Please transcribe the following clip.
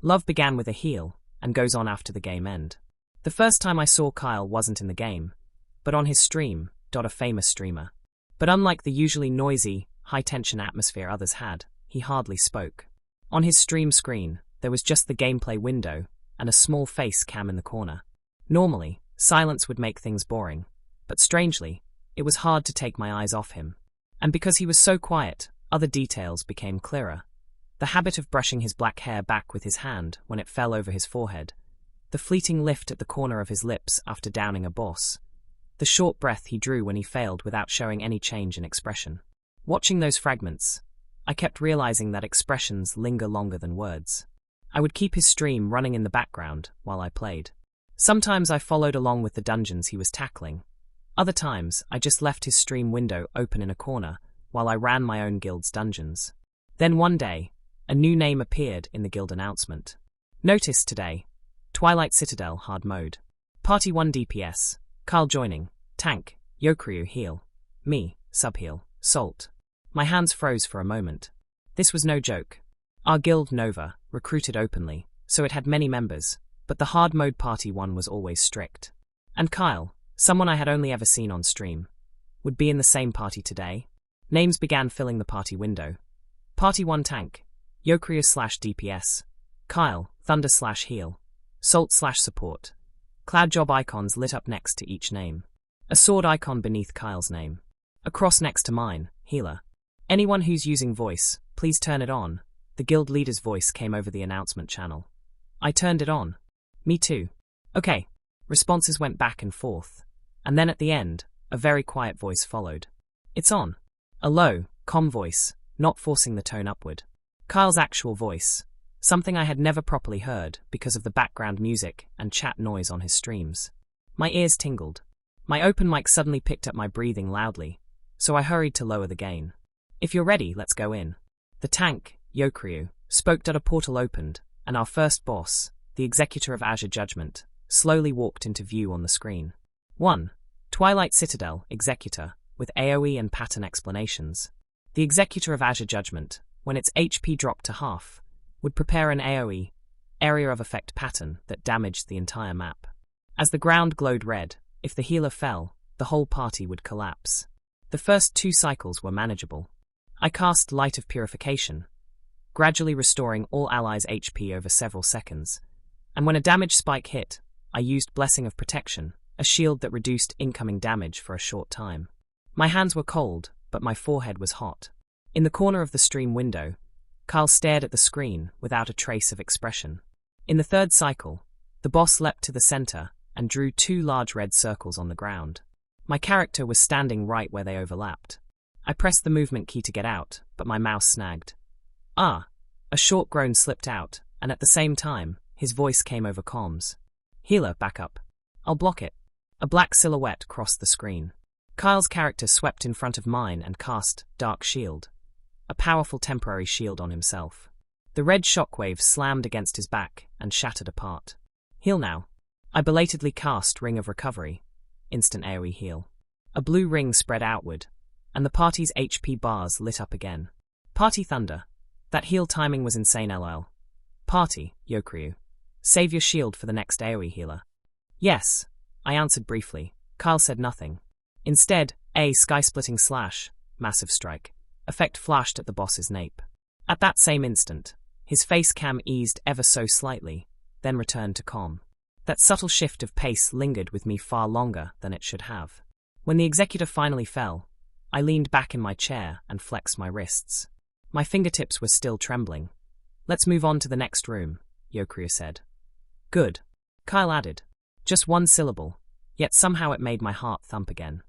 Love began with a heel, and goes on after the game end. The first time I saw Kyle wasn't in the game, but on his stream, a famous streamer. But unlike the usually noisy, high-tension atmosphere others had, he hardly spoke. On his stream screen, there was just the gameplay window, and a small face cam in the corner. Normally, silence would make things boring, but strangely, it was hard to take my eyes off him. And because he was so quiet, other details became clearer. The habit of brushing his black hair back with his hand when it fell over his forehead, the fleeting lift at the corner of his lips after downing a boss, the short breath he drew when he failed without showing any change in expression. Watching those fragments, I kept realizing that expressions linger longer than words. I would keep his stream running in the background while I played. Sometimes I followed along with the dungeons he was tackling. Other times, I just left his stream window open in a corner while I ran my own guild's dungeons. Then one day, a new name appeared in the guild announcement. Notice today, Twilight Citadel hard mode. Party 1 DPS, Kyle joining, tank, Yokryu heal, me, sub-heal, Salt. My hands froze for a moment. This was no joke. Our guild Nova recruited openly, so it had many members, but the hard mode Party 1 was always strict. And Kyle, someone I had only ever seen on stream, would be in the same party today. Names began filling the party window. Party 1 tank, Yokryu/DPS, Kyle, Thunder/heal, Salt/support. Cloud job icons lit up next to each name. A sword icon beneath Kyle's name. A cross next to mine, healer. Anyone who's using voice, please turn it on. The guild leader's voice came over the announcement channel. I turned it on. Me too. Okay. Responses went back and forth. And then at the end, a very quiet voice followed. It's on. A low, calm voice, not forcing the tone upward. Kyle's actual voice. Something I had never properly heard because of the background music and chat noise on his streams. My ears tingled. My open mic suddenly picked up my breathing loudly, so I hurried to lower the gain. If you're ready, let's go in. The tank, Yokryu, spoke. A portal opened, and our first boss, the Executor of Azure Judgment, slowly walked into view on the screen. 1. Twilight Citadel, Executor, with AoE and pattern explanations. The Executor of Azure Judgment, when its HP dropped to half, would prepare an AoE, area of effect pattern that damaged the entire map. As the ground glowed red, if the healer fell, the whole party would collapse. The first 2 cycles were manageable. I cast Light of Purification, gradually restoring all allies' HP over several seconds, and when a damage spike hit, I used Blessing of Protection, a shield that reduced incoming damage for a short time. My hands were cold, but my forehead was hot. In the corner of the stream window, Kyle stared at the screen without a trace of expression. In the 3rd cycle, the boss leapt to the center and drew 2 large red circles on the ground. My character was standing right where they overlapped. I pressed the movement key to get out, but my mouse snagged. Ah! A short groan slipped out, and at the same time, his voice came over comms. Healer, back up. I'll block it. A black silhouette crossed the screen. Kyle's character swept in front of mine and cast Dark Shield, a powerful temporary shield on himself. The red shockwave slammed against his back and shattered apart. Heal now. I belatedly cast Ring of Recovery, instant AoE heal. A blue ring spread outward, and the party's HP bars lit up again. Party Thunder. That heal timing was insane lol. Party, Yokryu. Save your shield for the next AoE healer. Yes, I answered briefly. Kyle said nothing. Instead, a sky-splitting slash, massive strike, effect flashed at the boss's nape. At that same instant, his face cam eased ever so slightly, then returned to calm. That subtle shift of pace lingered with me far longer than it should have. When the executor finally fell, I leaned back in my chair and flexed my wrists. My fingertips were still trembling. Let's move on to the next room, Yokryu said. Good. Kyle added. Just 1 syllable, yet somehow it made my heart thump again.